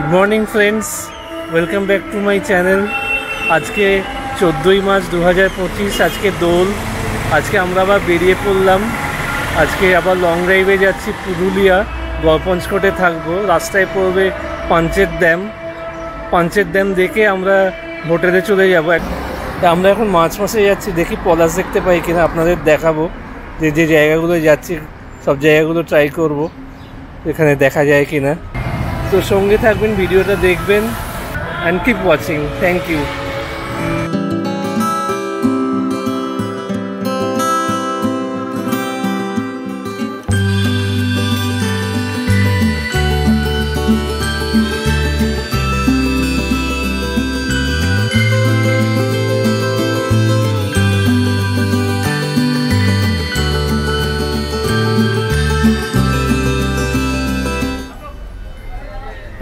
Good morning friends, welcome back to my channel. आज के 14 मार्च 2025 आज के दोल। आज के আমরা আবার বেরিয়ে পড়লাম। আজকে আবার লং ড্রাইভে যাচ্ছি পুরুলিয়া, গড়পঞ্চকোটে থাকবো। রাস্তায় পড়বে পাঞ্চের ড্যাম দেখে আমরা হোটেলে চলে যাবো। আমরা এখন মার্চ মাসে যাচ্ছি, দেখি পলাশ দেখতে পাই কিনা, আপনাদের দেখাবো। যে জায়গাগুলো যাচ্ছি সব জায়গাগুলো ট্রাই করব, এখানে দেখা যায় কিনা। তো সঙ্গে থাকবেন, ভিডিওটা দেখবেন and keep watching. Thank you.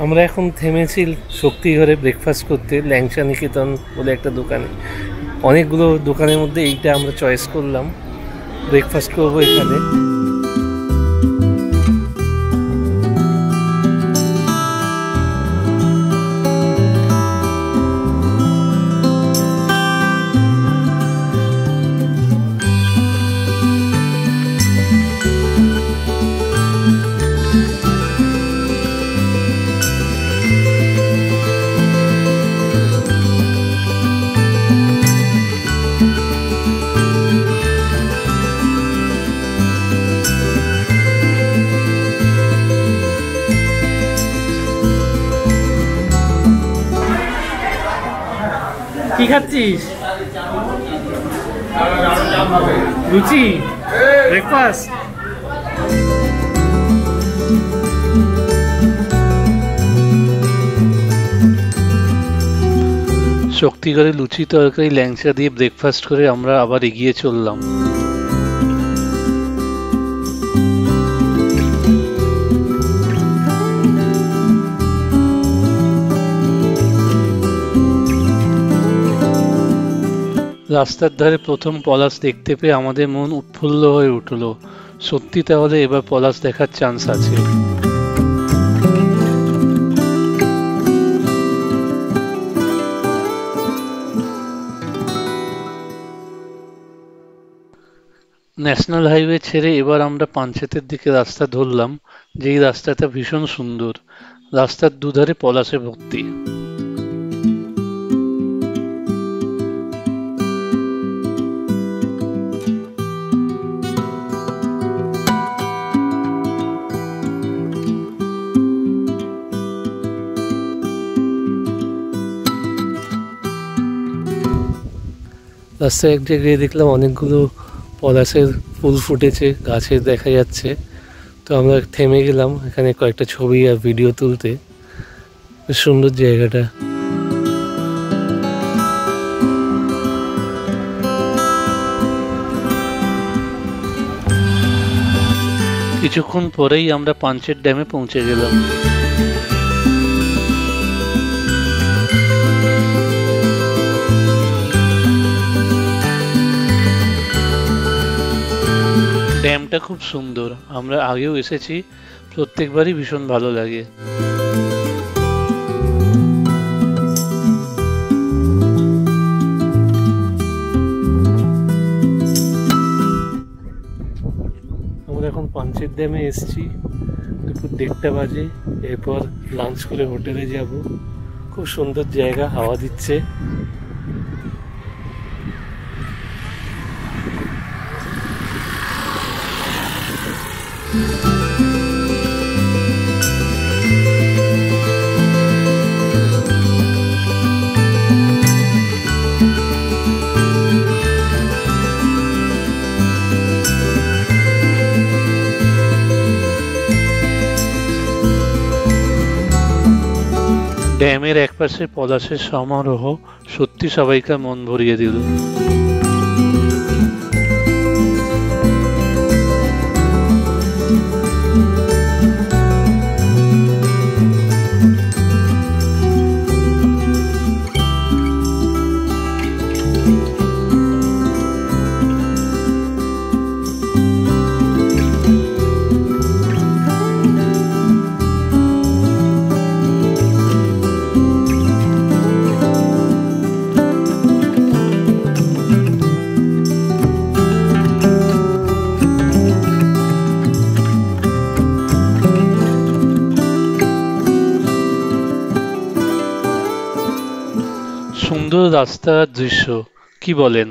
আমরা এখন থেমেছি শক্তিগড়ে ব্রেকফাস্ট করতে, ল্যাংচা নিকেতন বলে একটা দোকানে। অনেকগুলো দোকানের মধ্যে এইটা আমরা চয়েস করলাম, ব্রেকফাস্ট করবো এখানে। কি খাচ্ছিস? লুচি ব্রেকফাস্ট। শক্তিগড়ে লুচি তরকারি ল্যাংচা দিয়ে ব্রেকফাস্ট করে আমরা আবার এগিয়ে চললাম। রাস্তার ধারে প্রথম পলাশ দেখতে পেয়ে আমাদের মন উৎফুল্ল হয়ে উঠল। সত্যি তাহলে এবার পলাশ দেখার চান্স আছে। ন্যাশনাল হাইওয়ে ছেড়ে এবার আমরা পাঞ্চেতের দিকে রাস্তা ধরলাম, যেই রাস্তাটা ভীষণ সুন্দর। রাস্তার দুধারে পলাশে ভর্তি। রাস্তায় এক জায়গায় দেখলাম অনেকগুলো পলাশের ফুল ফুটেছে, গাছে দেখা যাচ্ছে। তো আমরা থেমে গেলাম এখানে কয়েকটা ছবি আর ভিডিও তুলতে। বেশ সুন্দর জায়গাটা। কিছুক্ষণ পরেই আমরা পাঞ্চের ড্যামে পৌঁছে গেলাম। ড্যামটা খুব সুন্দর, আমরা আগেও এসেছি, প্রত্যেকবারই ভীষণ ভালো লাগে। আমরা এখন পাঞ্চের ড্যামে এসেছি, দুপুর 1:30 বাজে। এরপর লাঞ্চ করে হোটেলে যাব। খুব সুন্দর জায়গা, হাওয়া দিচ্ছে। ড্যামের একপাশে পলাশের সমারোহ সত্যি সবাইকে মন ভরিয়ে দিল। সুন্দর রাস্তার দৃশ্য, কি বলেন?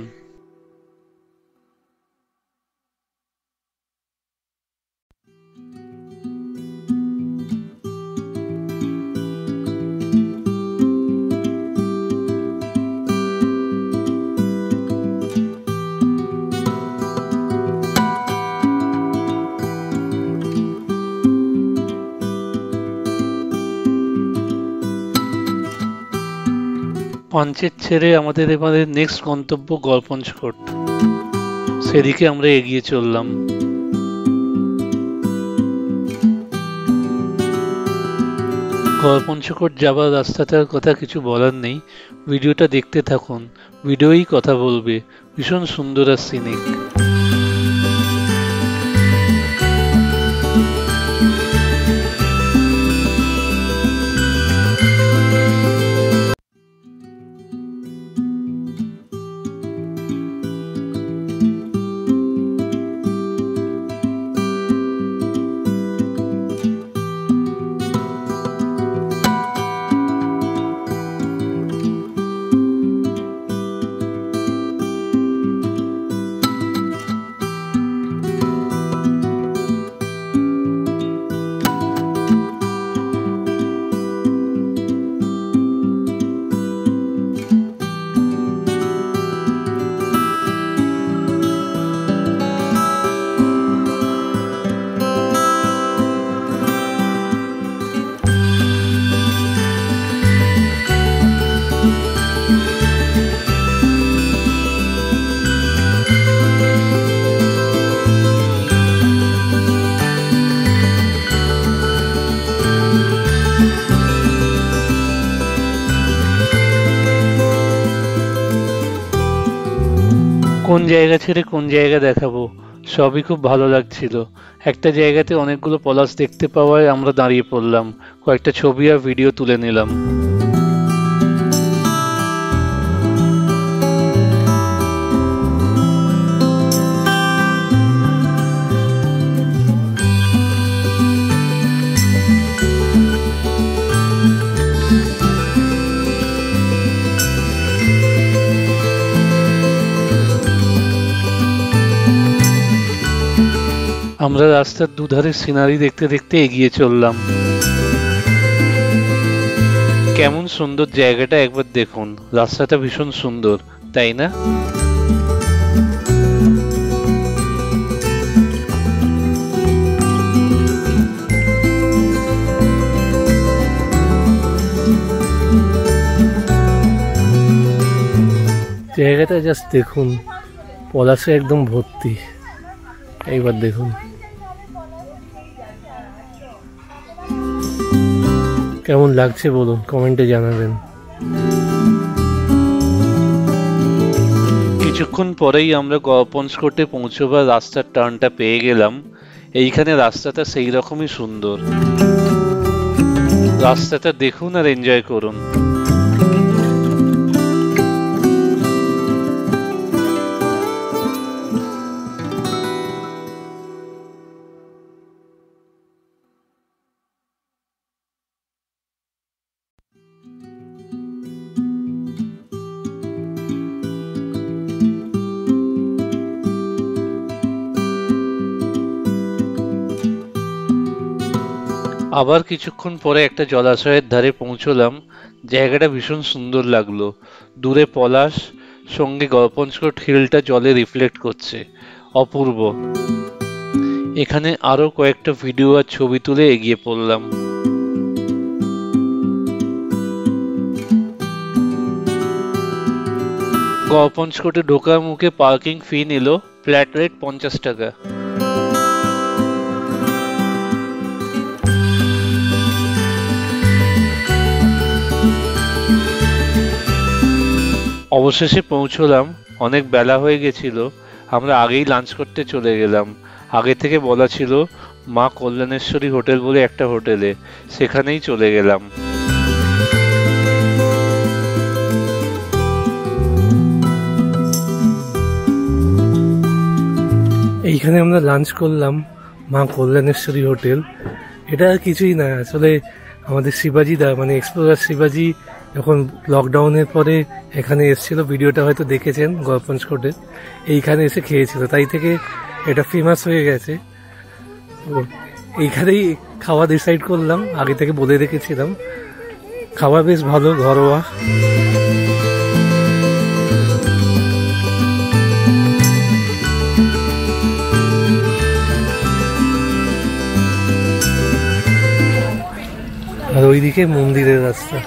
পাঞ্চেত ছেড়ে আমাদের এবারে নেক্সট গন্তব্য গড়পঞ্চকোট, সেদিকে আমরা এগিয়ে চললাম। গড়পঞ্চকোট যাবার রাস্তাটার কথা কিছু বলার নেই, ভিডিওটা দেখতে থাকুন, ভিডিওই কথা বলবে। ভীষণ সুন্দর আর সিনিক। কোন জায়গা ছেড়ে কোন জায়গা দেখাবো, সবই খুব ভালো লাগছিল। একটা জায়গাতে অনেকগুলো পলাশ দেখতে পাওয়ায় আমরা দাঁড়িয়ে পড়লাম, কয়েকটা ছবি আর ভিডিও তুলে নিলাম। আমরা রাস্তার দুধারে সিনারি দেখতে দেখতে এগিয়ে চললাম। কেমন সুন্দর জায়গাটা একবার দেখুন, রাস্তাটা ভীষণ সুন্দর, তাই না? জায়গাটা জাস্ট দেখুন, পলাশে একদম ভর্তি। এইবার দেখুন কেমন লাগছে বলুন, কমেন্টে জানাবেন। কিছুক্ষণ পরেই আমরা গড়পঞ্চকোটে পৌঁছবার রাস্তার টার্নটা পেয়ে গেলাম। এইখানে রাস্তাটা সেই রকমই সুন্দর, রাস্তাটা দেখুন আর এনজয় করুন। আবার কিছুক্ষণ পরে একটা জলাশয়ের ধারে পৌঁছলাম। জায়গাটা ভীষণ সুন্দর লাগলো, দূরে পলাশ, সঙ্গে গড়পঞ্চকোট হিলটা জলে রিফ্লেক্ট করছে, অপূর্ব। এখানে আরো কয়েকটা ভিডিও আর ছবি তুলে এগিয়ে পড়লাম। গড়পঞ্চকোটে ঢোকার মুখে পার্কিং ফি নিল, ফ্ল্যাট রেট 50 টাকা। অবশেষে পৌঁছলাম, অনেক বেলা হয়ে গেছিল, আমরা আগেই লাঞ্চ করতে চলে গেলাম। আগে থেকে বলা ছিল মা কল্যাণেশ্বরী হোটেল বলে একটা হোটেলে, সেখানেই চলে গেলাম। এইখানে আমরা লাঞ্চ করলাম মা কল্যাণেশ্বরী হোটেল। এটা কিছুই না, আসলে আমাদের শিবাজি দা মানে এক্সপ্লোরার শিবাজি যখন লকডাউনের পরে এখানে এসেছিল, ভিডিওটা হয়তো দেখেছেন গল্পঞ্চ কোর্টে, এইখানে এসে খেয়েছিল, তাই থেকে এটা ফেমাস হয়ে গেছে। এইখানেই খাওয়া ডিসাইড করলাম, আগে থেকে বলে রেখেছিলাম। খাওয়া বেশ ভালো, ঘরোয়া। আর ওইদিকে মন্দিরের রাস্তা।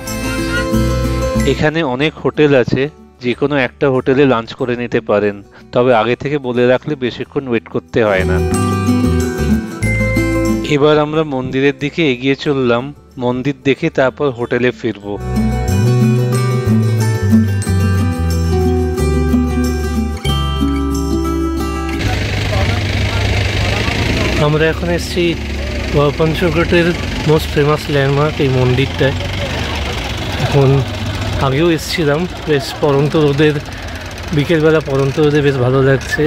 এখানে অনেক হোটেল আছে, যে কোনো একটা হোটেলে লাঞ্চ করে নিতে পারেন, তবে আগে থেকে বলে রাখলে বেশিক্ষণ ওয়েট করতে হয় না। এবার আমরা মন্দিরের দিকে এগিয়ে চললাম, মন্দির দেখে তারপর হোটেলে ফিরবো। আমরা এখন এসেছি গল্পঞ্চ কোর্টের মোস্ট ফেমাস ল্যান্ডমার্ক এই মন্দিরটায়। এখন আগেও এসেছিলাম, বেশ পড়ন্ত রোদের, বিকেলবেলা পড়ন্ত রোদে বেশ ভালো লাগছে।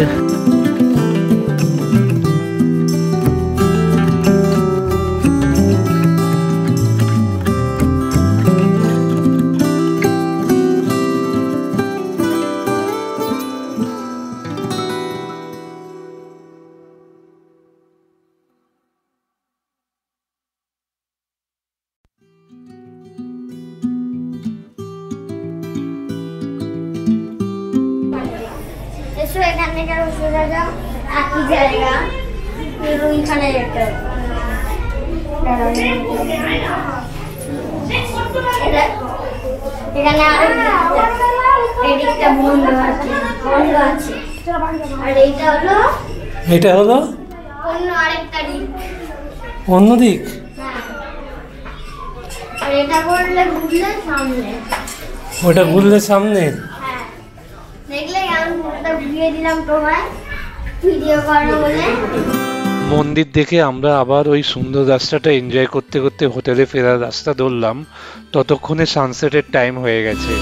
এটা হলো অন্য দিক। ওটা ঘুরলে সামনে। মন্দির দেখে আমরা আবার ওই সুন্দর রাস্তাটা এনজয় করতে করতে হোটেলে ফেরার রাস্তা ধরলাম। ততক্ষণে সানসেটের টাইম হয়ে গেছে।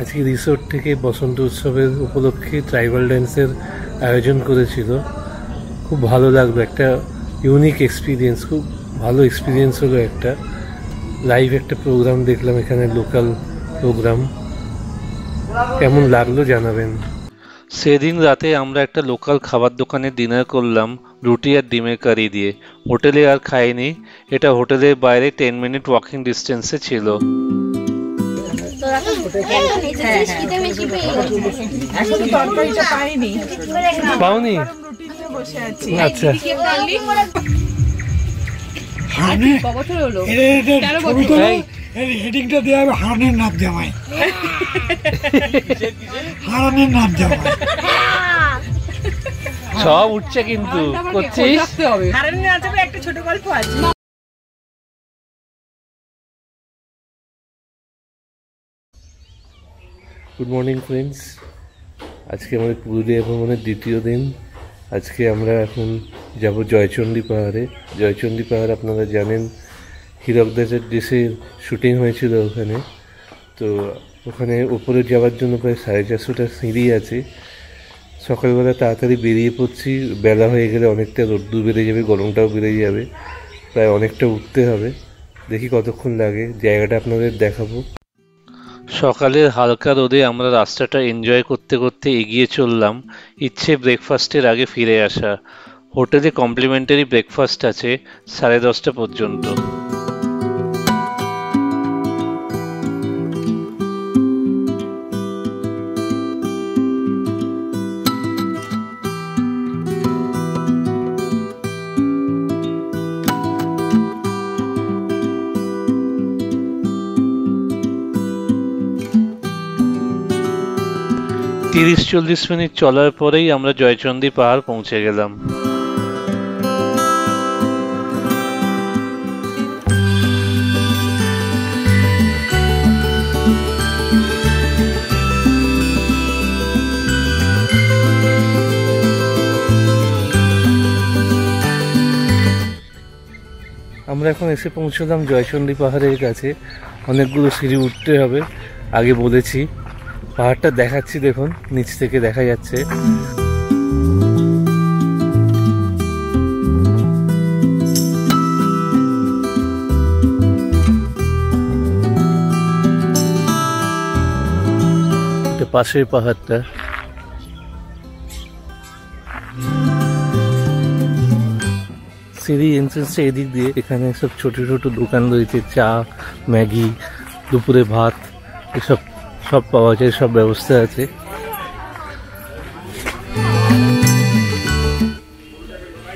আজকে রিসোর্ট থেকে বসন্ত উৎসবের উপলক্ষে ট্রাইবাল ড্যান্সের আয়োজন করেছিল। খুব ভালো লাগলো, একটা ইউনিক এক্সপিরিয়েন্স, খুব ভালো এক্সপিরিয়েন্স হলো। একটা লাইভ একটা প্রোগ্রাম দেখলাম এখানে, লোকাল প্রোগ্রাম। কেমন লাগলো জানাবেন। সেদিন রাতে আমরা একটা লোকাল খাবার দোকানে ডিনার করলাম রুটি আর ডিমের কারি দিয়ে। হোটেলে আর খাইনি, এটা হোটেলের বাইরে 10 মিনিট ওয়াকিং ডিস্টেন্সে ছিল। পাওনি? আচ্ছা, হেডিংটা দেওয়া হবে হারানের নাম জামাই, হারানের নাম জামাই। সব উঠছে কিন্তু করছিস। একটা ছোট গল্প আছে। গুড মর্নিং ফ্রেন্ডস, আজকে আমাদের পুরুলিয়া ভ্রমণের দ্বিতীয় দিন। আজকে আমরা এখন যাব জয়চণ্ডী পাহাড়ে। জয়চণ্ডী পাহাড় আপনারা জানেন, হীরক দাসের ডিশের শুটিং হয়েছিল ওখানে। তো ওখানে উপরে যাওয়ার জন্য প্রায় 450টা সিঁড়ি আছে। সকালবেলা তাড়াতাড়ি বেরিয়ে পড়ছি, বেলা হয়ে গেলে অনেকটা রোদ্দুর বেড়ে যাবে, গরমটাও বেড়ে যাবে, প্রায় অনেকটা উঠতে হবে। দেখি কতক্ষণ লাগে, জায়গাটা আপনাদের দেখাবো। সকালের হালকা রোদে আমরা রাস্তাটা এনজয় করতে করতে এগিয়ে চললাম। ইচ্ছে ব্রেকফাস্টের আগে ফিরে আসা। হোটেলে কমপ্লিমেন্টারি ব্রেকফাস্ট আছে 10:30 পর্যন্ত। তিরিশ 40 মিনিট চলার পরেই আমরা জয়চণ্ডী পাহাড় পৌঁছে গেলাম। আমরা এখন এসে পৌঁছলাম জয়চণ্ডী পাহাড়ের কাছে। অনেকগুলো সিঁড়ি উঠতে হবে, আগে বলেছি। পাহাড়টা দেখাচ্ছি, দেখুন নিচ থেকে দেখা যাচ্ছে। পাশের পাহাড়টা। সিঁড়ি এন্ট্রেন্সটা এদিক দিয়ে। এখানে সব ছোট ছোট দোকান রয়েছে, চা, ম্যাগি, দুপুরে ভাত, এসব সব পাওয়া যায়, সব ব্যবস্থা আছে।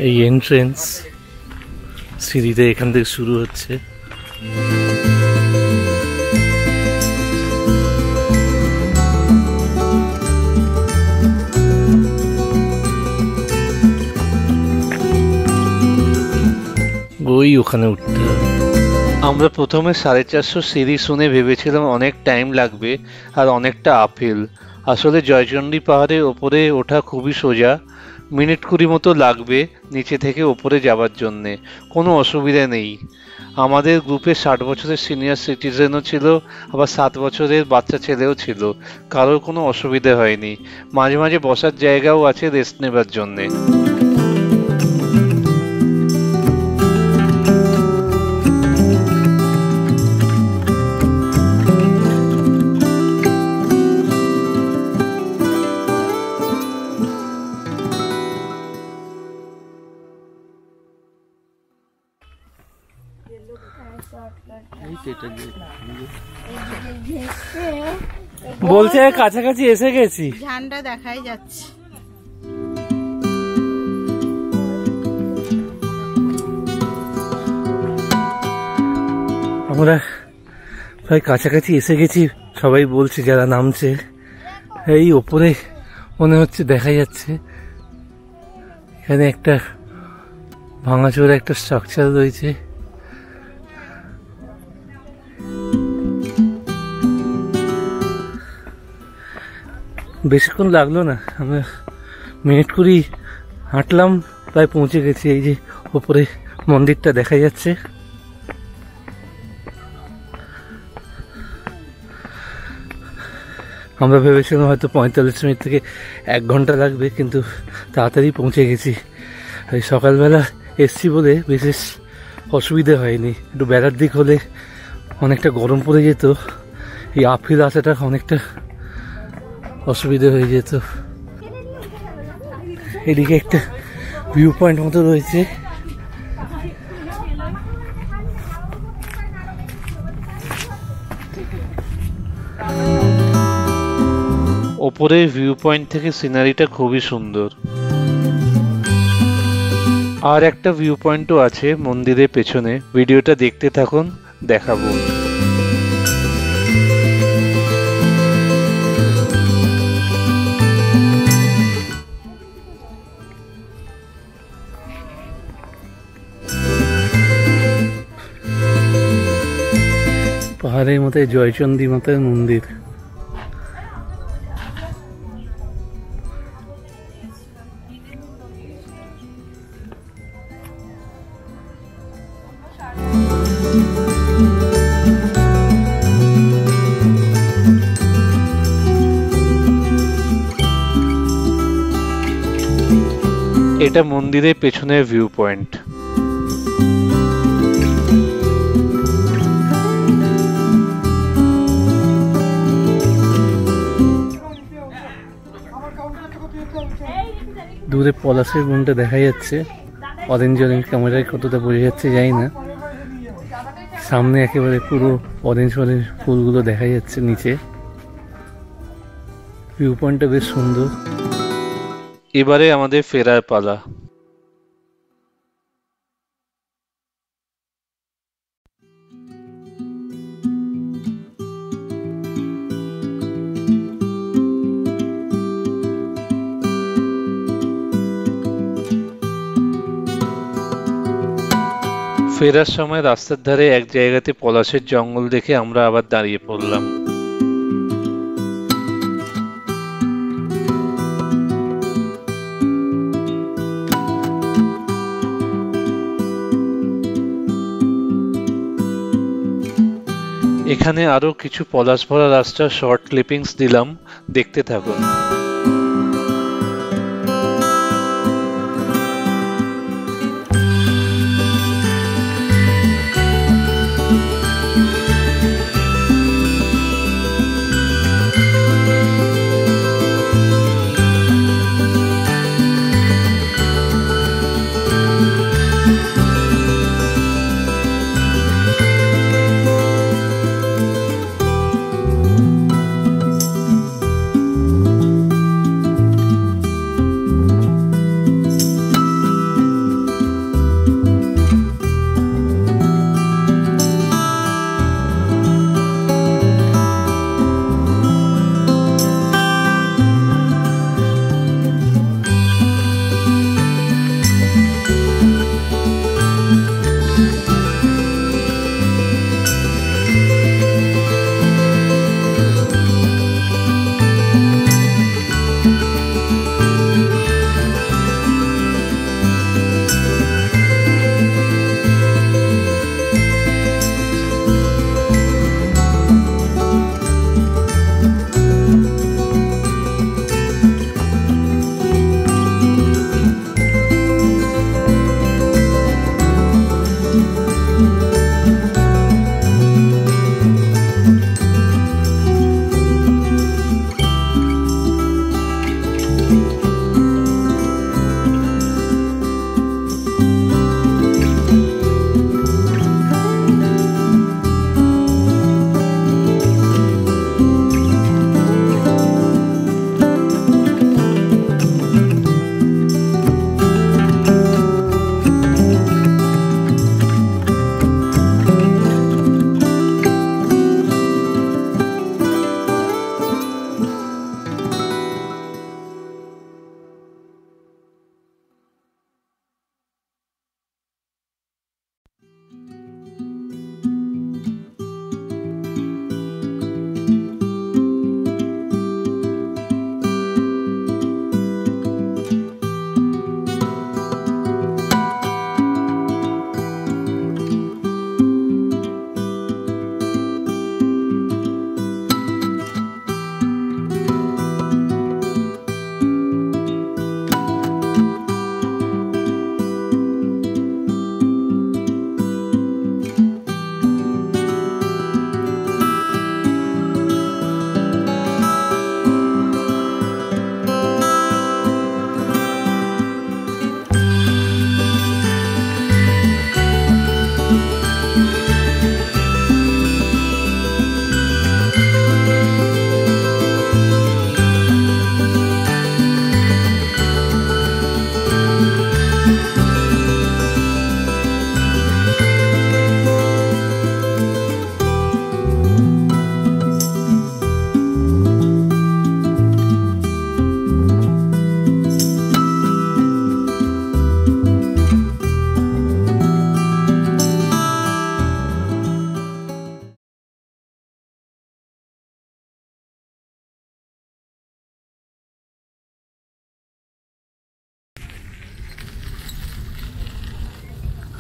এই এন্ট্রেন্স, সিঁড়িতে এখান থেকে শুরু হচ্ছে। ওই ওখানে উঠতে হবে। আমরা প্রথমে 450 সিঁড়ি শুনে ভেবেছিলাম অনেক টাইম লাগবে আর অনেকটা আপহিল। আসলে জয়চণ্ডী পাহাড়ের ওপরে ওঠা খুবই সোজা, মিনিট 20 মতো লাগবে নিচে থেকে ওপরে যাওয়ার জন্যে, কোনো অসুবিধা নেই। আমাদের গ্রুপে 60 বছরের সিনিয়র সিটিজেনও ছিল, আবার 7 বছরের বাচ্চা ছেলেও ছিল, কারোর কোনো অসুবিধা হয়নি। মাঝে মাঝে বসার জায়গাও আছে রেস্ট নেবার জন্যে। বলছে কাছাকাছি এসে গেছি, ঝান্ডা দেখাই যাচ্ছে। আমরা প্রায় কাছাকাছি এসে গেছি, সবাই বলছে যারা নামছে। এই ওপরে মনে হচ্ছে দেখা যাচ্ছে এখানে একটা ভাঙাচোরা একটা স্ট্রাকচার রয়েছে। বেশিক্ষণ লাগলো না, আমরা মিনিট 20 হাঁটলাম, প্রায় পৌঁছে গেছি। এই যে ওপরে মন্দিরটা দেখা যাচ্ছে। আমরা ভেবেছিলাম হয়তো 45 মিনিট থেকে 1 ঘন্টা লাগবে, কিন্তু তাড়াতাড়ি পৌঁছে গেছি। এই সকালবেলা এসছি বলে বিশেষ অসুবিধে হয়নি। একটু বেলার দিক হলে অনেকটা গরম পড়ে যেত, এই আপহিল আসাটা অনেকটা অসুবিধে হয়ে যেত। এদিকে একটা ভিউ পয়েন্ট মতো রয়েছে। ওপরের ভিউ পয়েন্ট থেকে সিনারিটা খুবই সুন্দর। আর একটা ভিউ পয়েন্টও আছে মন্দিরের পেছনে, ভিডিওটা দেখতে থাকুন, দেখাবো। পাহাড়ের মধ্যে জয়চন্ডী মাতার মন্দির। এটা মন্দিরের পেছনের ভিউ পয়েন্ট। দূরে পলাশের বনটা দেখা যাচ্ছে, অরেঞ্জ অরেঞ্জ ক্যামেরায় কতটা বোঝা যাচ্ছে জানি না। সামনে একেবারে পুরো অরেঞ্জ অরেঞ্জ ফুলগুলো দেখা যাচ্ছে নিচে। ভিউ পয়েন্টটা বেশ সুন্দর। এবারে আমাদের ফেরার পালা। ফেরার সময় রাস্তার ধারে এক জায়গাতে পলাশের জঙ্গল দেখে আমরা আবার দাঁড়িয়ে পড়লাম। এখানে আরো কিছু পলাশ ভরা রাস্তার শর্ট ক্লিপিংস দিলাম, দেখতে থাকুন।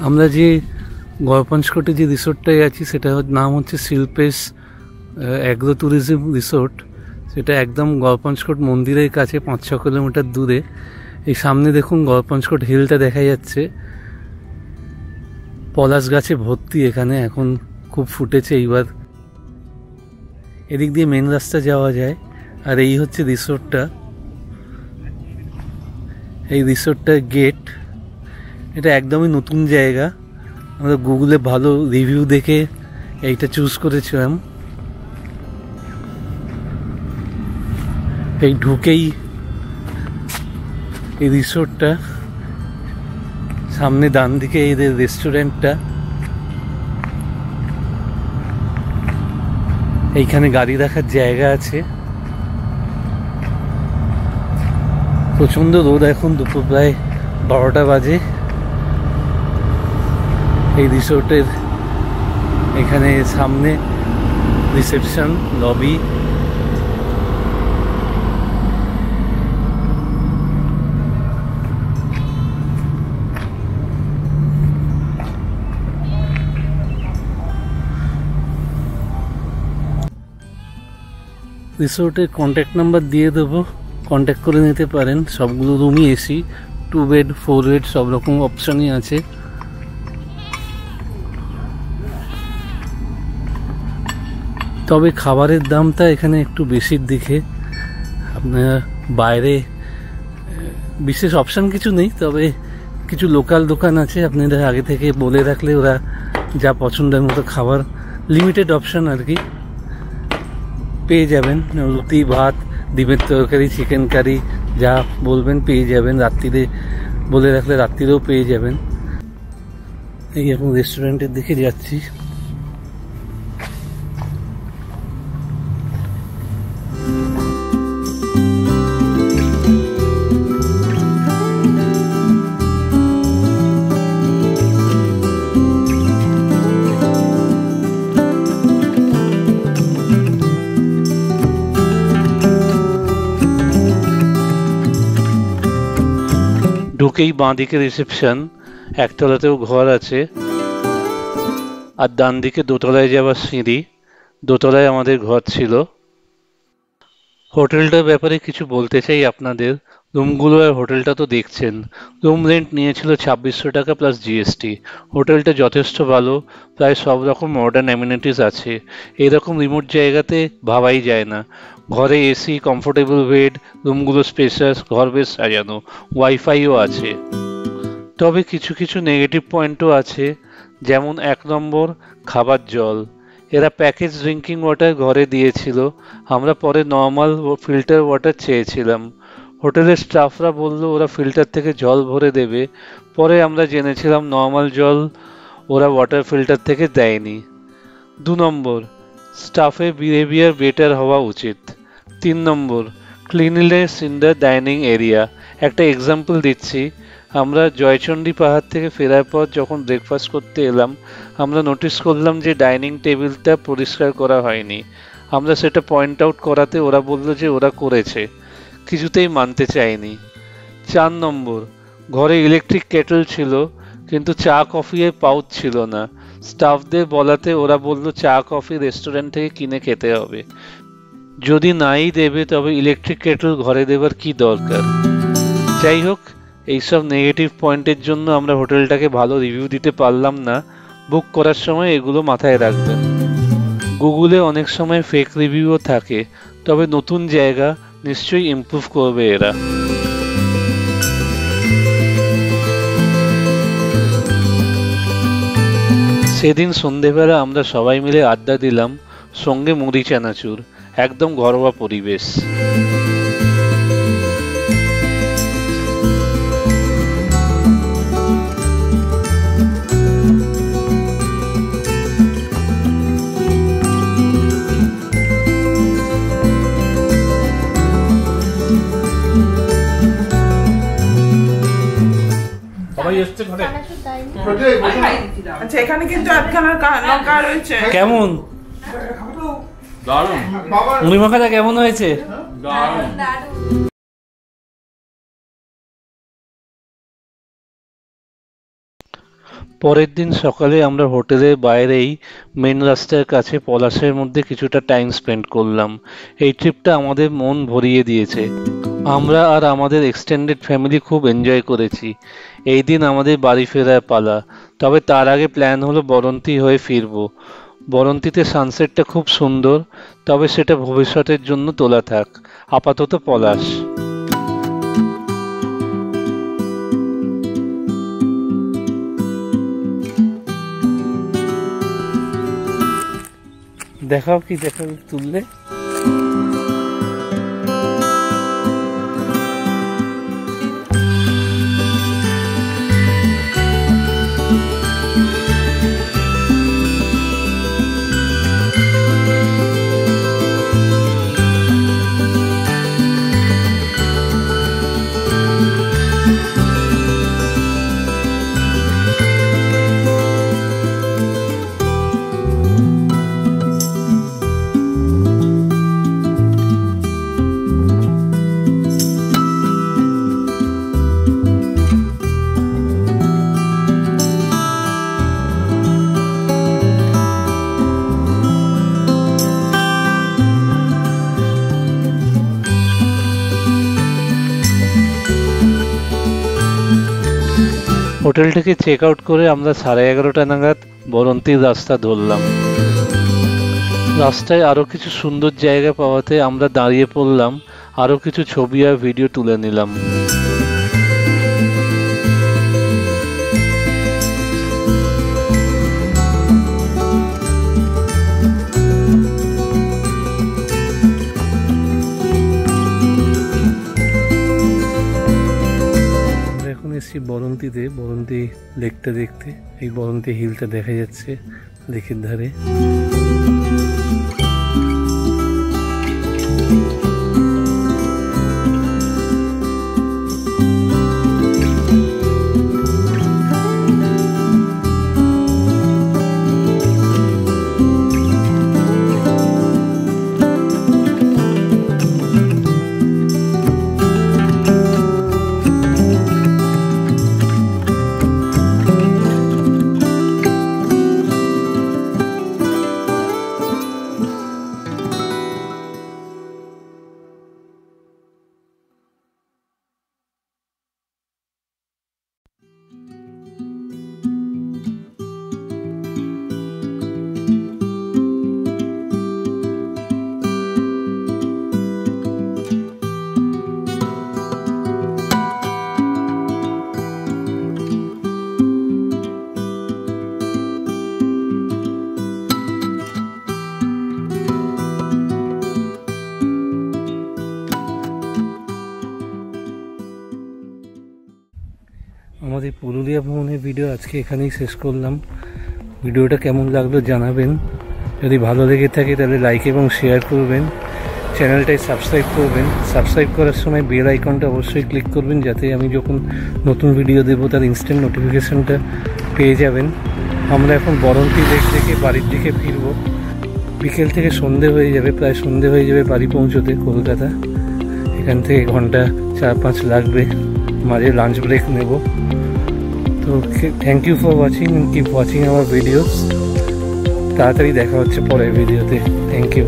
আমরা যে গড়পঞ্চকোটে যে রিসোর্টটায় আছি সেটার নাম হচ্ছে শিল্পেশ অ্যাগ্রো ট্যুরিজম রিসোর্ট। সেটা একদম গড়পঞ্চকোট মন্দিরের কাছে 5-6 কিলোমিটার দূরে। এই সামনে দেখুন গড়পঞ্চকোট হিলটা দেখা যাচ্ছে, পলাশ গাছে ভর্তি এখানে, এখন খুব ফুটেছে এইবার। এদিক দিয়ে মেন রাস্তা যাওয়া যায়। আর এই হচ্ছে রিসোর্টটা, এই রিসোর্টটার গেট। এটা একদমই নতুন জায়গা, আমরা গুগলে ভালো রিভিউ দেখে এইটা চুজ করেছিলাম। এই ঢুকেই এই রিসোর্টটা, সামনে ডান দিকে এদের রেস্টুরেন্টটা, এইখানে গাড়ি রাখার জায়গা আছে। প্রচণ্ড রোদ, এখন দুপুর প্রায় 12টা বাজে। এই রিসোর্টের এখানে সামনে রিসেপশন, লবি। রিসোর্টের কন্ট্যাক্ট নাম্বার দিয়ে দেবো, কন্ট্যাক্ট করে নিতে পারেন। সবগুলো রুমই এসি, 2 বেড 4 বেড সব রকম অপশানই আছে। তবে খাবারের দামটা এখানে একটু বেশির দিকে। আপনার বাইরে বিশেষ অপশান কিছু নেই, তবে কিছু লোকাল দোকান আছে, আপনারা আগে থেকে বলে রাখলে ওরা যা পছন্দের মতো খাবার, লিমিটেড অপশান আর কি, পেয়ে যাবেন। রুটি, ভাত, ডিমের তরকারি, চিকেন কারি, যা বলবেন পেয়ে যাবেন। রাত্রিরে বলে রাখলে রাত্রিরেও পেয়ে যাবেন। এই এখন রেস্টুরেন্টের দিকে যাচ্ছি। ঢুকেই বাঁদিকে রিসেপশন, একতলাতেও ঘর আছে, আর ডান দিকে দোতলায় যাওয়ার সিঁড়ি। দোতলায় আমাদের ঘর ছিল। হোটেলটার ব্যাপারে কিছু বলতে চাই আপনাদের। রুমগুলো আর হোটেলটা তো দেখছেন। রুম রেন্ট নিয়েছিল 2600 টাকা প্লাস জিএসটি। হোটেলটা যথেষ্ট ভালো, প্রায় সব রকম মডার্ন অ্যামিনিটিস আছে। এরকম রিমোট জায়গাতে ভাবাই যায় না। ঘরে এসি, কমফোর্টেবল বেড, রুমগুলো স্পেশাস, ঘর বেশ সাজানো, ওয়াইফাইও আছে। তবে কিছু কিছু নেগেটিভ পয়েন্টও আছে, যেমন 1 নম্বর খাবার জল। এরা প্যাকেজ ড্রিঙ্কিং ওয়াটার ঘরে দিয়েছিল, আমরা পরে নর্মাল ফিল্টার ওয়াটার চেয়েছিলাম। হোটেলের স্টাফরা বললো ওরা ফিল্টার থেকে জল ভরে দেবে, পরে আমরা জেনেছিলাম নর্মাল জল ওরা ওয়াটার ফিল্টার থেকে দেয়নি। 2 নম্বর স্টাফের বিহেভিয়ার বেটার হওয়া উচিত। 3 number cleanliness in the dining area. একটা এক্সাম্পল দিচ্ছি, আমরা জয়চণ্ডী পাহাড় থেকে ফেরার পর যখন ব্রেকফাস্ট করতে এলাম, আমরা নোটিস করলাম যে ডাইনিং টেবিলটা পরিষ্কার করা হয়নি। আমরা সেটা পয়েন্ট আউট করাতে ওরা বলল যে ওরা করেছে, কিছুতেই মানতে চায়নি। 4 নম্বর ঘরে ইলেকট্রিক কেটল ছিল, কিন্তু চা কফি এর পাউচ ছিল না। স্টাফদের বলাতে ওরা বলল চা কফি রেস্টুরেন্ট থেকে কিনে খেতে হবে, যদি নাই দেবে তবে ইলেকট্রিক কেটল ঘরে দেবার কি দরকার। যাই হোক, এইসব নেগেটিভ পয়েন্টের জন্য আমরা হোটেলটাকে ভালো রিভিউ দিতে পারলাম না। বুক করার সময় এগুলো মাথায় রাখবেন। গুগলে অনেক সময় ফেক রিভিউও থাকে, তবে নতুন জায়গা, নিশ্চয়ই ইমপ্রুভ করবে এরা। সেদিন সন্ধেবেলা আমরা সবাই মিলে আড্ডা দিলাম, সঙ্গে মুড়ি চানাচুর, একদম ঘরোয়া পরিবেশ। আচ্ছা, এখানে কিন্তু আটখানা লঙ্কা রয়েছে। কেমন মুড়ি মাখাটা কেমন হয়েছে? পরের দিন সকালে আমরা হোটেলের বাইরেই মেন রাস্তার কাছে পলাশের মধ্যে কিছুটা টাইম স্পেন্ড করলাম। এই ট্রিপটা আমাদের মন ভরিয়ে দিয়েছে। আমরা আর আমাদের এক্সটেন্ডেড ফ্যামিলি খুব এনজয় করেছি। এই দিন আমাদের বাড়ি ফেরার পালা, তবে তার আগে প্ল্যান হলো বরন্তী হয়ে ফিরবো। বরন্তীতে সানসেটটা খুব সুন্দর, তবে সেটা ভবিষ্যতের জন্য তোলা থাক। আপাতত পলাশ। দেখাও কি দেখাও তুললে। হোটেল থেকে চেক আউট করে আমরা 11:30 নাগাদ বরন্তীর রাস্তা ধরলাম। রাস্তায় আরো কিছু সুন্দর জায়গা পাওয়াতে আমরা দাঁড়িয়ে পড়লাম, আরো কিছু ছবি আর ভিডিও তুলে নিলাম। বরন্তীতে বরন্তী লেকটা দেখতে, এই বরন্তী হিলটা দেখা যাচ্ছে লেকের ধারে। আমাদের পুরুলিয়া ভ্রমণের ভিডিও আজকে এখানেই শেষ করলাম। ভিডিওটা কেমন লাগলো জানাবেন। যদি ভালো লেগে থাকে তাহলে লাইক এবং শেয়ার করবেন, চ্যানেলটাই সাবস্ক্রাইব করবেন। সাবস্ক্রাইব করার সময় বেল আইকনটা অবশ্যই ক্লিক করবেন, যাতে আমি যখন নতুন ভিডিও দেবো তার ইনস্ট্যান্ট নোটিফিকেশানটা পেয়ে যাবেন। আমরা এখন বরন্তী লেক থেকে বাড়ির দিকে ফিরবো। বিকেল থেকে সন্ধে হয়ে যাবে, প্রায় সন্ধে হয়ে যাবে বাড়ি পৌঁছতে কলকাতা। এখান থেকে ঘন্টা 4-5 লাগবে, মাঝে লাঞ্চ ব্রেক নেব। তো thank you for watching, keep watching our videos. তাড়াতাড়ি দেখা হচ্ছে পরের ভিডিওতে। Thank you.